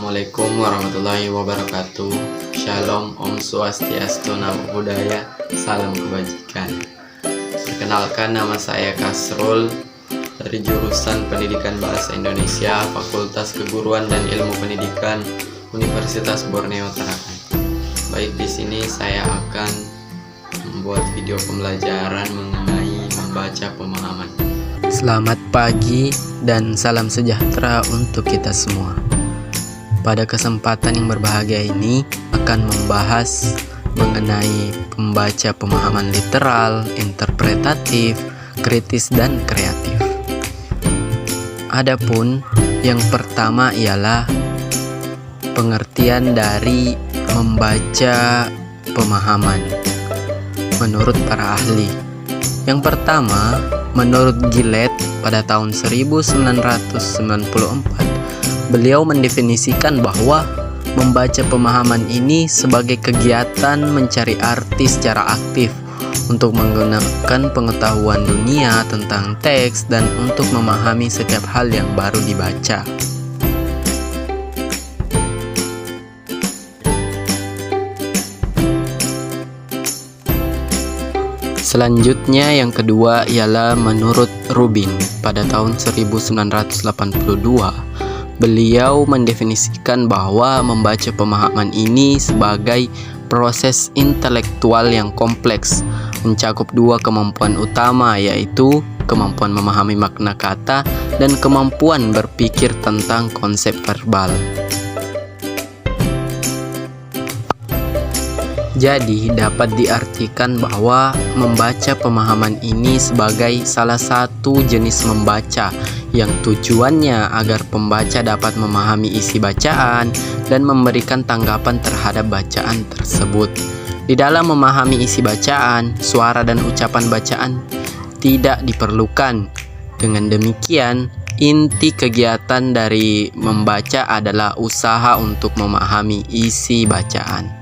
Assalamualaikum warahmatullahi wabarakatuh. Shalom, Om Swastiastu, Namo Buddhaya, salam kebajikan. Perkenalkan, nama saya Kasrul dari jurusan Pendidikan Bahasa Indonesia, Fakultas Keguruan dan Ilmu Pendidikan, Universitas Borneo Tarakan. Baik, di sini saya akan membuat video pembelajaran mengenai membaca pemahaman. Selamat pagi dan salam sejahtera untuk kita semua. Pada kesempatan yang berbahagia ini akan membahas mengenai membaca pemahaman literal, interpretatif, kritis, dan kreatif. Adapun yang pertama ialah pengertian dari membaca pemahaman menurut para ahli. Yang pertama, menurut Gillette pada tahun 1994, beliau mendefinisikan bahwa membaca pemahaman ini sebagai kegiatan mencari arti secara aktif untuk menggunakan pengetahuan dunia tentang teks dan untuk memahami setiap hal yang baru dibaca. Selanjutnya yang kedua ialah menurut Rubin pada tahun 1982, beliau mendefinisikan bahwa membaca pemahaman ini sebagai proses intelektual yang kompleks, mencakup dua kemampuan utama, yaitu kemampuan memahami makna kata dan kemampuan berpikir tentang konsep verbal. Jadi dapat diartikan bahwa membaca pemahaman ini sebagai salah satu jenis membaca yang tujuannya agar pembaca dapat memahami isi bacaan dan memberikan tanggapan terhadap bacaan tersebut. Di dalam memahami isi bacaan, suara dan ucapan bacaan tidak diperlukan. Dengan demikian, inti kegiatan dari membaca adalah usaha untuk memahami isi bacaan.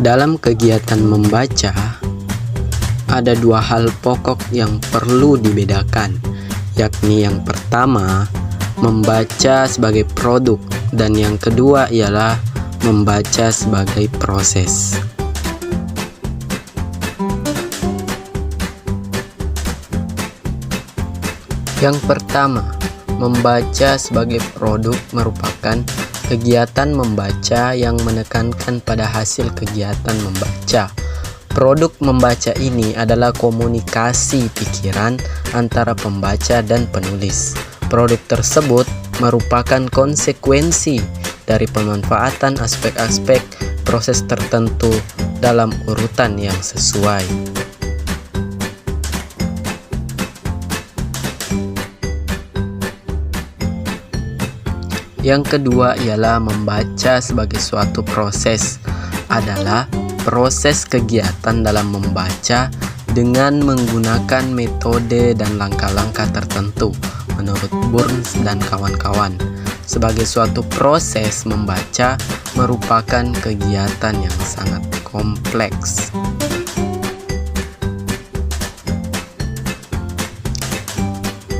Dalam kegiatan membaca, ada dua hal pokok yang perlu dibedakan, yakni yang pertama, membaca sebagai produk, dan yang kedua ialah membaca sebagai proses. Yang pertama, membaca sebagai produk merupakan kegiatan membaca yang menekankan pada hasil kegiatan membaca. Produk membaca ini adalah komunikasi pikiran antara pembaca dan penulis. Produk tersebut merupakan konsekuensi dari pemanfaatan aspek-aspek proses tertentu dalam urutan yang sesuai. Yang kedua ialah membaca sebagai suatu proses, adalah proses kegiatan dalam membaca dengan menggunakan metode dan langkah-langkah tertentu menurut Burns dan kawan-kawan. Sebagai suatu proses membaca merupakan kegiatan yang sangat kompleks.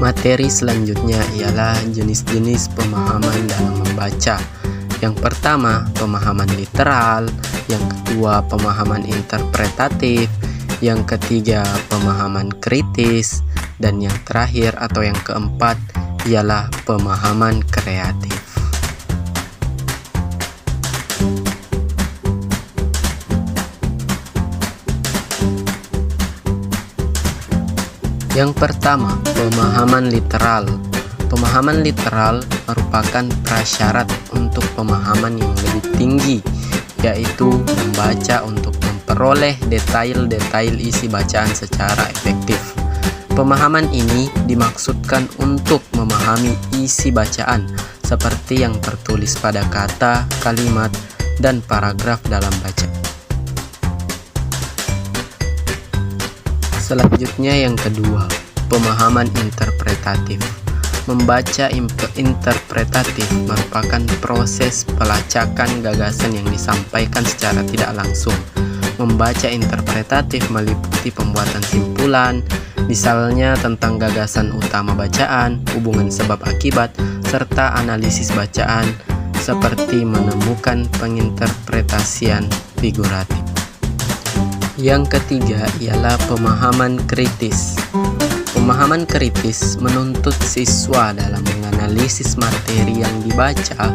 Materi selanjutnya ialah jenis-jenis pemahaman dalam membaca. Yang pertama, pemahaman literal. Yang kedua, pemahaman interpretatif. Yang ketiga, pemahaman kritis. Dan yang terakhir atau yang keempat ialah pemahaman kreatif. Yang pertama, pemahaman literal. Pemahaman literal merupakan prasyarat untuk pemahaman yang lebih tinggi, yaitu membaca untuk memperoleh detail-detail isi bacaan secara efektif. Pemahaman ini dimaksudkan untuk memahami isi bacaan seperti yang tertulis pada kata, kalimat, dan paragraf dalam bacaan. Selanjutnya yang kedua, pemahaman interpretatif. Membaca interpretatif merupakan proses pelacakan gagasan yang disampaikan secara tidak langsung Membaca interpretatif meliputi pembuatan simpulan, misalnya tentang gagasan utama bacaan, hubungan sebab akibat, serta analisis bacaan, seperti menemukan penginterpretasian figuratif. Yang ketiga ialah pemahaman kritis. Pemahaman kritis menuntut siswa dalam menganalisis materi yang dibaca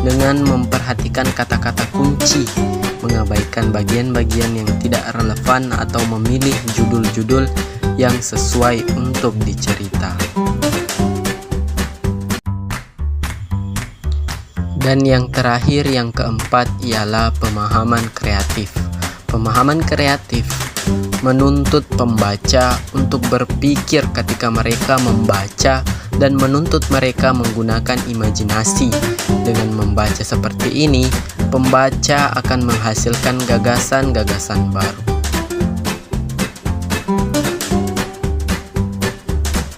dengan memperhatikan kata-kata kunci, mengabaikan bagian-bagian yang tidak relevan atau memilih judul-judul yang sesuai untuk dicerita. Dan yang terakhir, yang keempat, ialah pemahaman kreatif. Pemahaman kreatif menuntut pembaca untuk berpikir ketika mereka membaca dan menuntut mereka menggunakan imajinasi. Dengan membaca seperti ini, pembaca akan menghasilkan gagasan-gagasan baru.